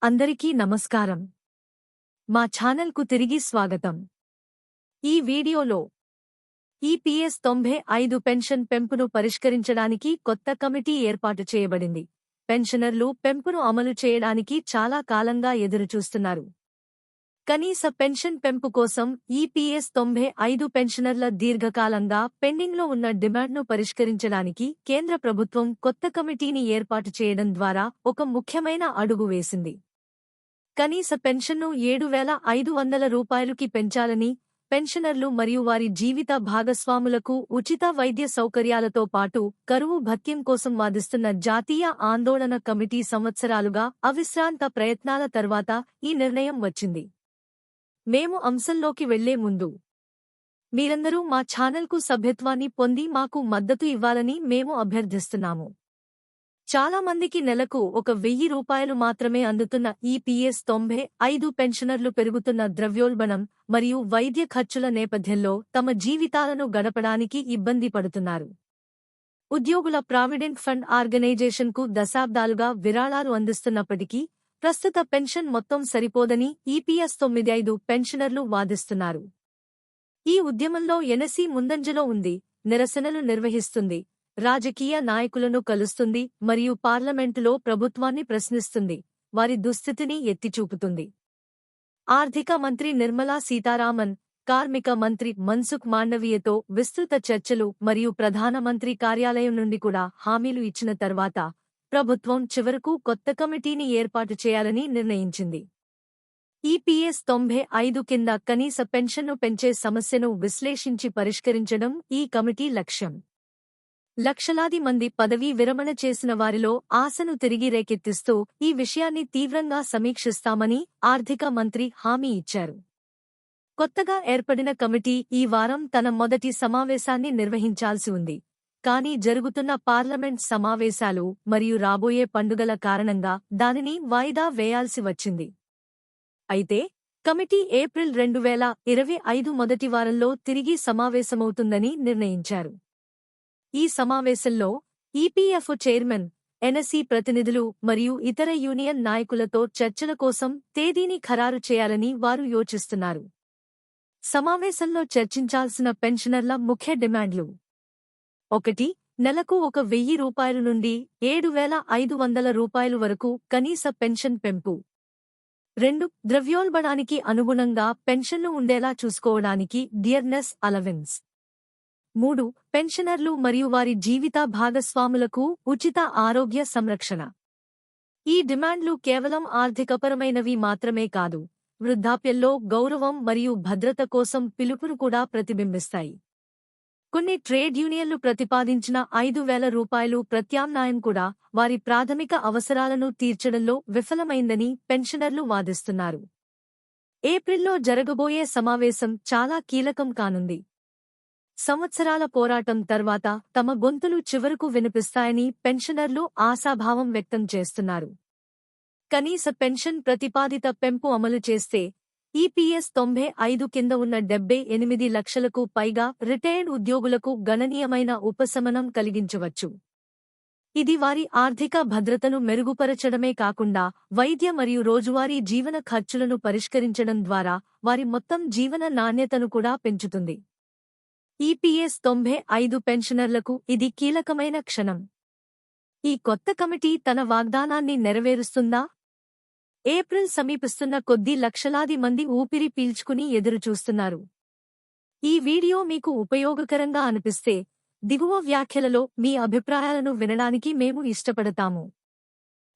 అందరికీ నమస్కారం. మా ఛానల్కు తిరిగి స్వాగతం. ఈ వీడియోలో ఈపీఎస్ 95 పెన్షన్ పెంపును పరిష్కరించడానికి కొత్త కమిటీ ఏర్పాటు చేయబడింది. పెన్షనర్లు పెంపును అమలు చేయడానికి చాలా కాలంగా ఎదురుచూస్తున్నారు. కనీస పెన్షన్ పెంపు కోసం ఈపీఎస్ 95 పెన్షనర్ల దీర్ఘకాలంగా పెండింగ్లో ఉన్న డిమాండ్ను పరిష్కరించడానికి కేంద్ర ప్రభుత్వం కొత్త కమిటీని ఏర్పాటు చేయడం ద్వారా ఒక ముఖ్యమైన అడుగు వేసింది. కనీస పెన్షన్ను 7,500 రూపాయలుకి పెంచాలని, పెన్షనర్లు మరియు వారి జీవిత భాగస్వాములకు ఉచిత వైద్య సౌకర్యాలతో పాటు కరువు భత్యం కోసం వాదిస్తున్న జాతీయ ఆందోళన కమిటీ సంవత్సరాలుగా అవిశ్రాంత ప్రయత్నాల తర్వాత ఈ నిర్ణయం వచ్చింది. మేము అంశంలోకి వెళ్లే ముందు మీరందరూ మా ఛానల్కు సభ్యత్వాన్ని పొంది మాకు మద్దతు ఇవ్వాలని మేము అభ్యర్థిస్తున్నాము. చాలా మందికి నెలకు 1,000 రూపాయలు మాత్రమే అందుతున్న ఈపీఎస్ 95 పెన్షనర్లు పెరుగుతున్న ద్రవ్యోల్బణం మరియు వైద్య ఖర్చుల నేపథ్యంలో తమ జీవితాలను గడపడానికి ఇబ్బంది పడుతున్నారు. ఉద్యోగుల ప్రావిడెంట్ ఫండ్ ఆర్గనైజేషన్కు దశాబ్దాలుగా విరాళాలు అందిస్తున్నప్పటికీ ప్రస్తుత పెన్షన్ మొత్తం సరిపోదని ఈపీఎస్ 95 పెన్షనర్లు వాదిస్తున్నారు. ఈ ఉద్యమంలో ఎన్ఎస్సీ ముందంజలో ఉంది, నిరసనలు నిర్వహిస్తుంది, రాజకీయ నాయకులను కలుస్తుంది మరియు పార్లమెంటులో ప్రభుత్వాన్ని ప్రశ్నిస్తుంది, వారి దుస్థితిని ఎత్తిచూపుతుంది. ఆర్థిక మంత్రి నిర్మలా సీతారామన్, కార్మిక మంత్రి మన్సుఖ్ మాండవీయతో విస్తృత చర్చలు మరియు ప్రధానమంత్రి కార్యాలయం నుండి కూడా హామీలు ఇచ్చిన తర్వాత ప్రభుత్వం చివరకు కొత్త కమిటీని ఏర్పాటు చేయాలని నిర్ణయించింది. ఈపీఎస్ 95 కింద కనీస పెన్షన్ను పెంచే సమస్యను విశ్లేషించి పరిష్కరించడం ఈ కమిటీ లక్ష్యం. లక్షలాది మంది పదవీ విరమణ చేసిన వారిలో ఆశను తిరిగి రేకెత్తిస్తూ ఈ విషయాన్ని తీవ్రంగా సమీక్షిస్తామని ఆర్థిక మంత్రి హామీ ఇచ్చారు. కొత్తగా ఏర్పడిన కమిటీ ఈ వారం తన మొదటి సమావేశాన్ని నిర్వహించాల్సి ఉంది. కానీ జరుగుతున్న పార్లమెంట్ సమావేశాలు మరియు రాబోయే పండుగల కారణంగా దానిని వాయిదా వేయాల్సి వచ్చింది. అయితే కమిటీ ఏప్రిల్ 2025 మొదటి వారంలో తిరిగి సమావేశమవుతుందని నిర్ణయించారు. ఈ సమావేశంలో ఈపీఎఫ్ చైర్మన్, ఎన్ఎస్సీ ప్రతినిధులు మరియు ఇతర యూనియన్ నాయకులతో చర్చల కోసం తేదీని ఖరారు చేయాలని వారు యోచిస్తున్నారు. సమావేశంలో చర్చించాల్సిన పెన్షనర్ల ముఖ్య డిమాండ్లు: 1. నెలకు 1,000 రూపాయలు నుండి 7,500 రూపాయలు వరకు కనీస పెన్షన్ పెంపు. 2. ద్రవ్యోల్బణానికి అనుగుణంగా పెన్షన్లు ఉండేలా చూసుకోవడానికి డియర్నెస్ అలవెన్స్. 3. పెన్షనర్లు మరియు వారి జీవిత భాగస్వాములకు ఉచిత ఆరోగ్య సంరక్షణ. ఈ డిమాండ్లు కేవలం ఆర్థికపరమైనవి మాత్రమే కాదు, వృద్ధాప్యంలో గౌరవం మరియు భద్రత కోసం పిలుపును కూడా ప్రతిబింబిస్తాయి. కొన్ని ట్రేడ్ యూనియన్లు ప్రతిపాదించిన 5,000 రూపాయలు ప్రత్యామ్నాయం కూడా వారి ప్రాథమిక అవసరాలను తీర్చడంలో విఫలమైందని పెన్షనర్లు వాదిస్తున్నారు. ఏప్రిల్లో జరగబోయే సమావేశం చాలా కీలకం కానుంది. సంవత్సరాల పోరాటం తర్వాత తమ గొంతులు చివరకు వినిపిస్తాయని పెన్షనర్లు ఆశాభావం వ్యక్తం చేస్తున్నారు. కనీస పెన్షన్ ప్రతిపాదిత పెంపు అమలు చేస్తే ఈపీఎస్ 95 కింద ఉన్న 78 లక్షలకు పైగా రిటైర్డ్ ఉద్యోగులకు గణనీయమైన ఉపశమనం కలిగించవచ్చు. ఇది వారి ఆర్థిక భద్రతను మెరుగుపరచడమే కాకుండా వైద్య మరియు రోజువారీ జీవన ఖర్చులను పరిష్కరించడం ద్వారా వారి మొత్తం జీవన నాణ్యతను కూడా పెంచుతుంది. ఈపీఎస్ 95 పెన్షనర్లకు ఇది కీలకమైన క్షణం. ఈ కొత్త కమిటీ తన వాగ్దానాన్ని నెరవేరుస్తుందా? ఏప్రిల్ సమీపిస్తున్న కొద్దీ లక్షలాది మంది ఊపిరి పీల్చుకుని ఎదురుచూస్తున్నారు. ఈ వీడియో మీకు ఉపయోగకరంగా అనిపిస్తే దిగువ వ్యాఖ్యలలో మీ అభిప్రాయాలను వినడానికి మేము ఇష్టపడతాము.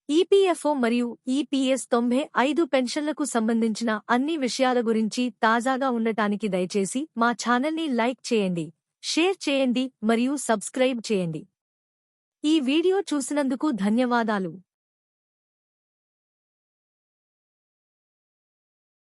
ఈపీఎఫ్ఓ మరియు ఈపీఎస్ 95 పెన్షన్లకు సంబంధించిన అన్ని విషయాల గురించి తాజాగా ఉండటానికి దయచేసి మా ఛానల్ని లైక్ చేయండి, షేర్ చేయండి మరియు సబ్స్క్రైబ్ చేయండి. ఈ వీడియో చూసినందుకు ధన్యవాదాలు.